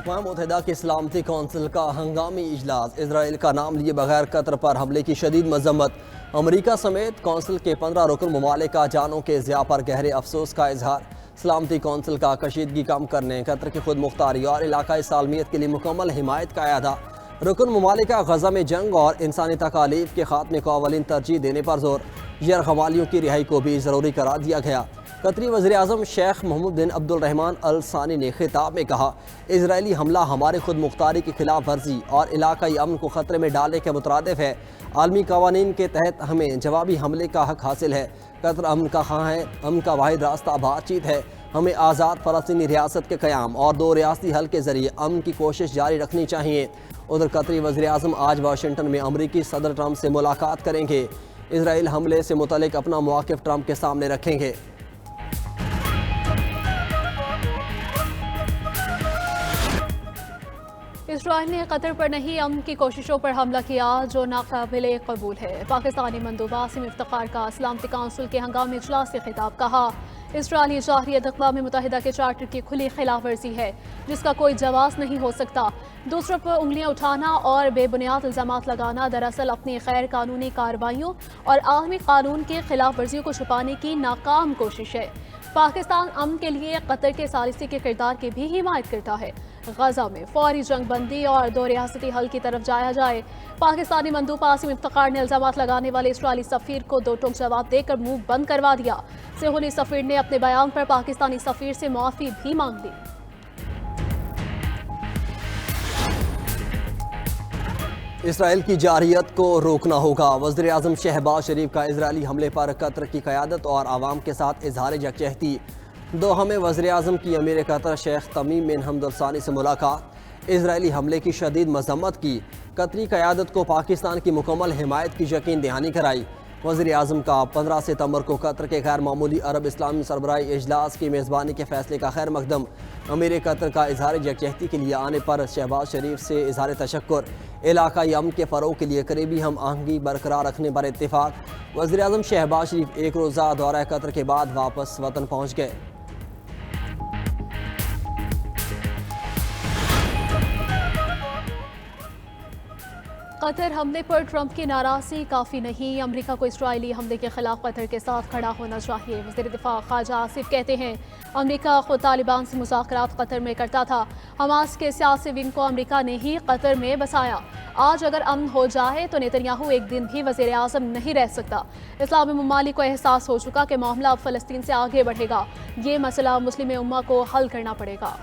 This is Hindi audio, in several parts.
अक़वाम मुत्तहिदा की सलामती कौंसिल का हंगामी इजलास, इसराइल का नाम लिए बगैर कतर पर हमले की शदीद मजम्मत। अमरीका समेत कौंसिल के 15 रुकन ममालिक का जानों के ज़िया पर गहरे अफसोस का इजहार। सलामती कौंसिल का कशीदगी कम करने, कतर की खुद मुख्तारी और इलाकाई सालमियत के लिए मुकम्मल हिमायत का अदा। रुकन ममालिक का गजा में जंग और इंसानी तकालीफ के खात्मे को अवलिन तरजीह देने पर जोर। यरगमालियों की रिहाई को भी ज़रूरी करार दिया गया। कतरी वज़ीर आज़म शेख मोहम्मद बिन अब्दुल रहमान अल सानी ने खिताब में कहा, इजरायली हमला हमारे खुद मुख्तारी की खिलाफ वर्जी और इलाकाई अमन को ख़तरे में डालने के मुतरादिफ है। आलमी कवानीन के तहत हमें जवाबी हमले का हक हासिल है। कतर अमन का खां है, अमन का वाहिद रास्ता बातचीत है। हमें आज़ाद फ़लस्तीनी रियासत के क़याम और 2 रियासती हल के ज़रिए अमन की कोशिश जारी रखनी चाहिए। उधर कतरी वज़ीर आज़म आज वाशिंगटन में अमरीकी सदर ट्रंप से मुलाकात करेंगे। इसराइल हमले से मुतल्लिक़ अपना मौक़िफ़ ट्रंप के सामने रखेंगे। इसराइल ने कतर पर नहीं अमन की कोशिशों पर हमला किया जो नाकाबिले कबूल है। पाकिस्तानी मंदूब आसिम इफ्तिखार का सलामती काउंसिल के हंगामी इजलास से खिताब। कहा, इसराइली जाहिरियत अक़वाम मुत्तहिदा के चार्टर की खुली खिलाफ वर्जी है जिसका कोई जवाब नहीं हो सकता। दूसरों पर उंगलियां उठाना और बेबुनियाद इल्ज़ामात लगाना दरअसल अपनी गैर कानूनी कार्रवाइयों और आलमी कानून की खिलाफ वर्जियों को छुपाने की नाकाम कोशिश है। पाकिस्तान अमन के लिए कतर के सालिसी के किरदार की भी हिमायत करता है। गजा में फौरी जंग बंदी और 2 रियासती हल की तरफ जाया जाए। पाकिस्तानी मंदूब आसिम इफ्तिखार ने इल्ज़ामात लगाने वाले इसराइली सफ़ीर को 2 टोक जवाब देकर मुंह बंद करवा दिया। सिहोली सफ़ीर ने अपने बयान पर पाकिस्तानी सफ़ीर से माफ़ी भी मांग ली। इसराइल की जारियत को रोकना होगा। वज़ीर आज़म शहबाज शरीफ का इसराइली हमले पर कतर की क़यादत और आवाम के साथ इजहार यकजहती। दोहा में वज़ीर आज़म की अमीर कतर शेख तमीम बिन हमद अल सानी से मुलाकात। इसराइली हमले की शदीद मजम्मत की। कतरी क़यादत को पाकिस्तान की मुकम्मल हिमायत की यकीन दहानी कराई। वज़ीर आज़म का 15 सितंबर को कतर के गैर मामूली अरब इस्लामी सरबराही इजलास की मेज़बानी के फैसले का खैर मकदम। अमीर कतर का इजहार यकजहती के लिए आने पर शहबाज शरीफ से इजहार तशक्कुर। इलाकाई अमन के फ़रोग़ के लिए करीबी हम आहंगी बरकरार रखने पर इत्तेफाक। वज़ीर आज़म शहबाज शरीफ 1 रोज़ा दौरा कतर के बाद वापस वतन पहुँच गए। कतर हमले पर ट्रंप की नाराज़गी काफ़ी नहीं, अमेरिका को इसराइली हमले के खिलाफ कतर के साथ खड़ा होना चाहिए। वज़ीर दिफ़ा ख़ाजा आसिफ कहते हैं, अमेरिका खुद तालिबान से मुज़ाकरात कतर में करता था। हमास के सियासी विंग को अमेरिका ने ही कतर में बसाया। आज अगर अमन हो जाए तो नेतन्याहू एक दिन भी वज़ीर आज़म नहीं रह सकता। इस्लामी ममालिक को एहसास हो चुका कि मामला अब फ़लस्तीन से आगे बढ़ेगा। ये मसला मुस्लिम उम्मा को हल करना पड़ेगा।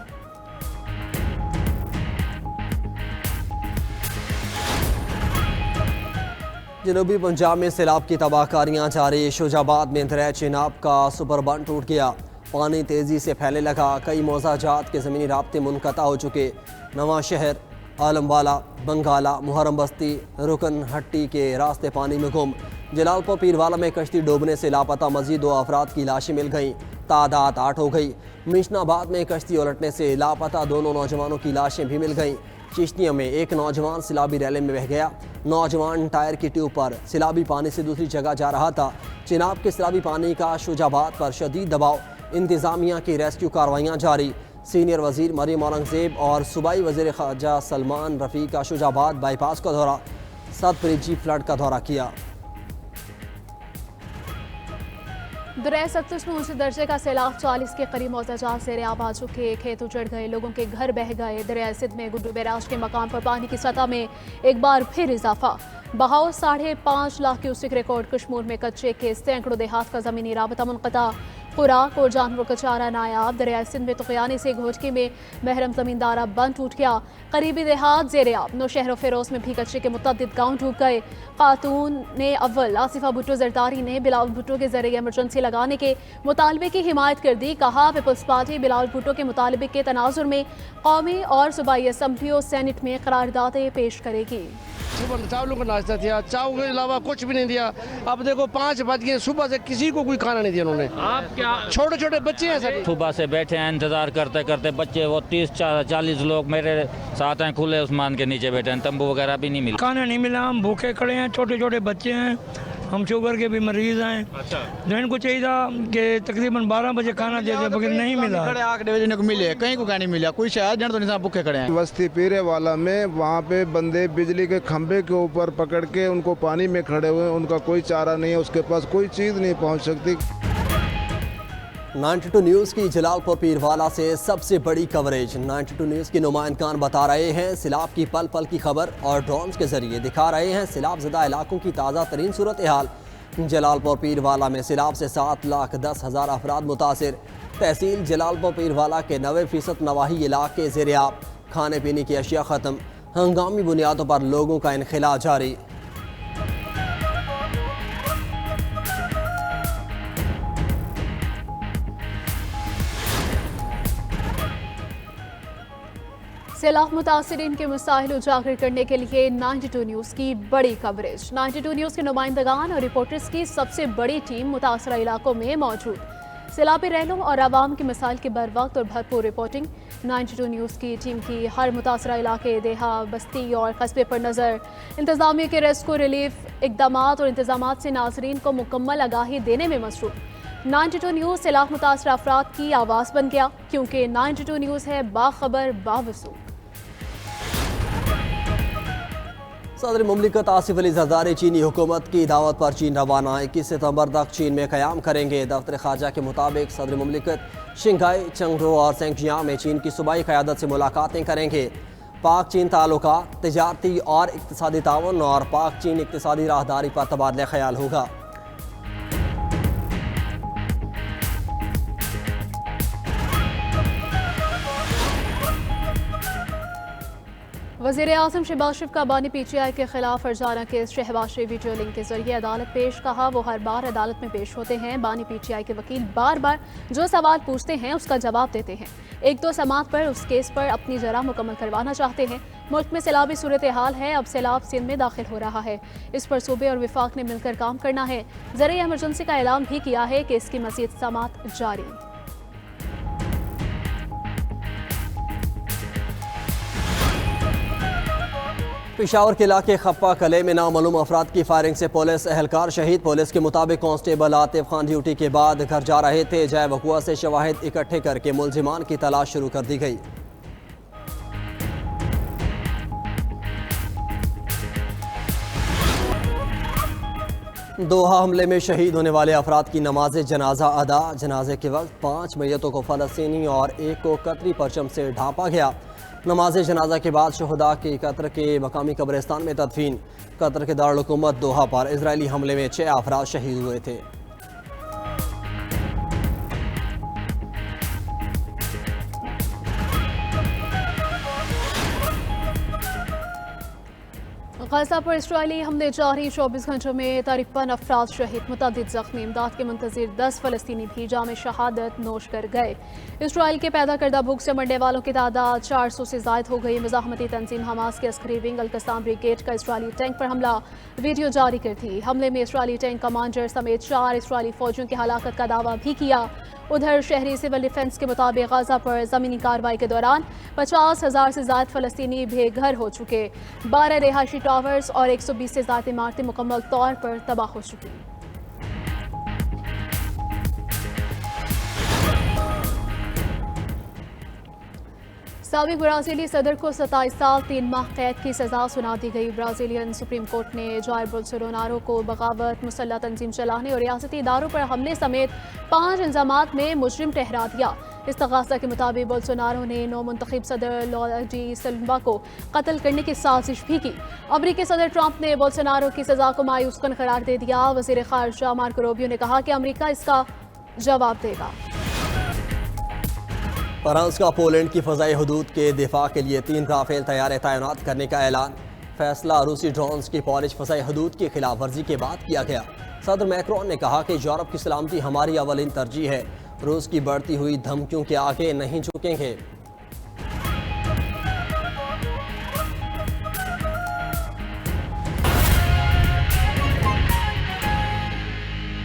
जनूबी पंजाब में सैलाब की तबाहकारियाँ जारी। शुजाबाद में दरिया चिनाब का सुपर बंद टूट गया। पानी तेज़ी से फैलने लगा। कई मौज़ाजात के ज़मीनी राब्ते मुनक़ता हो चुके। नवा शहर, आलमवाला, बंगाला, मुहर्रम बस्ती, रुकन हट्टी के रास्ते पानी में गुम। जलालपुर पीरवाला में कश्ती डूबने से लापता मजीद 2 अफराद की लाशें मिल गईं। तादाद 8 हो गई। मिशनाबाद में कश्ती उलटने से लापता 2 नौजवानों की लाशें भी मिल गईं। चिश्तिया में एक नौजवान सिलाबी रैली में बह गया। नौजवान टायर की ट्यूब पर सिलाबी पानी से दूसरी जगह जा रहा था। चिनाब के सिलाबी पानी का शुजाबाद पर शदीद दबाव। इंतज़ामिया की रेस्क्यू कार्रवाइयाँ जारी। सीनियर वज़ीर मरीम औरंगज़ेब और सूबाई वज़ीर ख़ारजा सलमान रफ़ी का शुजाबाद बाईपास का दौरा, सतब्रिजी फ्लड का दौरा किया। दरिया सतलुज में ऊंचे दर्जे का सैलाब, 40 के करीब मौज़ाजात ज़ेर आब आ चुके। खेत उजड़ गए, लोगों के घर बह गए। दरिया सिंध में गुड्डू बैराज के मकाम पर पानी की सतह में एक बार फिर इजाफा। बहाव 5.5 लाख क्यूसेक रिकॉर्ड। कश्मीर में कच्चे के सैकड़ों देहात का ज़मीनी राबता मुनक़ता। खुराक और जानवरों का चारा नायाब। दरिया सिंध में तुग़यानी से घोटकी में महरम ज़मींदारा बंद टूट गया। करीबी देहात ज़ेर आब। नौशहर फ़िरोज़ में भी कच्चे के मुतअद्दिद गाँव डूब गए। खातून ने अव्वल आसिफा भुट्टो जरदारी ने बिलावल भुट्टो के ज़रिए एमरजेंसी लगाने के मुतालबे की हिमायत कर दी। कहा, पीपल्स पार्टी बिलावल भुट्टो के मुतालबे के तनाजुर में कौमी और सूबाई असम्बली और सेनेट में करारदादें पेश करेगी। सुबह चावलों का नाश्ता दिया, चावल के अलावा कुछ भी नहीं दिया। अब देखो 5 बज गए, सुबह से किसी को कोई खाना नहीं दिया उन्होंने। आप क्या छोटे छोटे बच्चे हैं सब। सुबह से बैठे हैं इंतजार करते करते। बच्चे वो 30-40 लोग मेरे साथ हैं, खुले उस्मान के नीचे बैठे हैं। तंबू वगैरह भी नहीं मिला, खाना नहीं मिला। हम भूखे खड़े हैं, छोटे छोटे बच्चे हैं। हम शुगर के भी मरीज हैं। अच्छा, तो इनको चाहिए था कि तकरीबन 12 बजे खाना दे दे, मगर नहीं मिला। खड़े 8 बजे को मिले, कहीं को क्या नहीं मिला, कोई शायद जन तो नहीं भूखे खड़े हैं। बस्ती पीरे वाला में वहाँ पे बंदे बिजली के खंभे के ऊपर पकड़ के उनको पानी में खड़े हुए, उनका कोई चारा नहीं है, उसके पास कोई चीज़ नहीं पहुँच सकती। 92 न्यूज़ की जलालपुर पीरवाला से सबसे बड़ी कवरेज। 92 न्यूज़ के नुमाइंदगान बता रहे हैं सैलाब की पल पल की खबर और ड्रोन के जरिए दिखा रहे हैं सैलाब ज़दा इलाकों की ताज़ा तरीन सूरत हाल। जलालपुर पीरवाला में सैलाब से 7,10,000 अफराद मुतासिर। तहसील जलालपुर पीरवाला के 90% नवाही इलाके ज़ेर-ए-आब। खाने पीने की अशिया ख़त्म, हंगामी बुनियादों पर लोगों का इनखिला जारी। सैलाब मुतासिरीन के मसाइल उजागर करने के लिए 92 न्यूज़ की बड़ी कवरेज। 92 न्यूज़ के नुमाइंदगान और रिपोर्टर्स की सबसे बड़ी टीम मुतासरा इलाकों में मौजूद। सैलाबी रैलों और आवाम के मसाइल की बर वक्त और भरपूर रिपोर्टिंग। 92 न्यूज़ की टीम की हर मुतासरा इलाके, देहा, बस्ती और कस्बे पर नज़र। इंतज़ामिया के रेस्क्यू, रिलीफ इकदामात और इंतजाम से नाजरीन को मुकम्मल आगाही देने में मसरूफ। 92 न्यूज़ सैलाब मुतासरा अफराद की आवाज़ बन गया, क्योंकि 92 न्यूज़ है बाखबर बावसूख। सदर मुमलिकत आसिफ अली जरदारी चीनी हुकूमत की दावत पर चीन रवाना। 21 सितंबर तक चीन में क़याम करेंगे। दफ्तर ख़ारजा के मुताबिक सदर मुमलिकत शंघाई, चेंगडू और सेंगजियांग में चीन की सूबाई क़यादत से मुलाकातें करेंगे। पाक चीन ताल्लुका, तजारती और इक़्तिसादी ताउन और पाक चीन इक़्तिसादी राहदारी पर तबादला ख्याल होगा। वज़ीर आज़म शहबाज शरीफ का बानी PTI के खिलाफ फर्जाना केस शहबाज शरीफ वीडियो लिंक के जरिए अदालत पेश। कहा वो हर बार अदालत में पेश होते हैं। बानी PTI के वकील बार बार जो सवाल पूछते हैं उसका जवाब देते हैं। 1-2 समात पर उस केस पर अपनी जरा मुकम्मल करवाना चाहते हैं। मुल्क में सैलाबी सूरत हाल है, अब सैलाब सिंध में दाखिल हो रहा है। इस पर सूबे और विफाक ने मिलकर काम करना है। ज़रिए इमरजेंसी का ऐलान भी किया है कि इसकी मज़ीद समात जारी। पेशावर के इलाके खप्पा कले में नामालूम अफराद की फायरिंग से पुलिस एहलकार शहीद। पुलिस के मुताबिक कांस्टेबल आतिफ खान ड्यूटी के बाद घर जा रहे थे। जय वकुआ से शवाहिद इकट्ठे करके मुलजिमान की तलाश शुरू कर दी गई। दोहा हमले में शहीद होने वाले अफराद की नमाज जनाजा अदा। जनाजे के वक्त 5 मैयतों को फ़लस्तीनी और 1 को कतरी परचम से ढांपा गया। नमाज जनाजा के बाद शहदा की कतर के मकामी कब्रिस्तान में तदफीन। कतर के दारुल हुकूमत दोहा पर इजरायली हमले में 6 अफराद शहीद हुए थे। गजा पर इसराइली हमले जारी। 24 घंटों में 53 अफराद शहीद, मुतअद्दिद जख्मी। इमदाद के मुंतज़िर 10 फ़लस्तीनी भी जाम शहादत नोश कर गए। इसराइल के पैदा करदा भूख से मरने वालों की तादाद 400 से ज़ायद हो गई। मुज़ाहमती तंजीम हमास के अस्करी विंग अल-कसाम ब्रिगेड का इसराइली टैंक पर हमला वीडियो जारी कर थी। हमले में इसराइली टैंक कमांडर समेत 4 इसराइली फौजियों की हलाकत का दावा भी किया। उधर शहरी सिविल डिफेंस के मुताबिक गजा पर ज़मीनी कार्रवाई के दौरान 50,000 से ज़ायद फ़लस्तीनी बेघर हो चुके। 12 रिहायशी टावर्स और 120 से ज़ायद इमारतें मुकम्मल तौर पर तबाह हो चुकी। साबिक ब्राज़ीली सदर को 27 साल 3 माह कैद की सज़ा सुना दी गई। ब्राज़ीलियन सुप्रीम कोर्ट ने जायर बोल्सोनारो को बगावत, मुसल्लह तंजीम चलाने और रियासती इदारों पर हमले समेत 5 इल्ज़ामात में मुजरिम ठहरा दिया। इस्तग़ासा के मुताबिक बोल्सोनारो ने नौ मुंतखब सदर लुला डी सिल्वा को कत्ल करने की साजिश भी की। अमरीकी सदर ट्रंप ने बोल्सोनारो की सज़ा को मायूसकुन करार दे दिया। वज़ीर ख़ारिजा मार्को रूबियो ने कहा कि अमरीका इसका जवाब देगा। फ्रांस का पोलैंड की फ़ज़ाई हदूद के दिफा के लिए 3 राफेल तैयारें तैनात करने का ऐलान। फैसला रूसी ड्रोन्स की पॉलिश फ़ज़ाई हदूद की खिलाफ वर्जी के बाद किया गया। सदर मैक्रोन ने कहा कि यूरोप की सलामती हमारी अवलिन तरजीह है। रूस की बढ़ती हुई धमकियों के आगे नहीं झुकेंगे।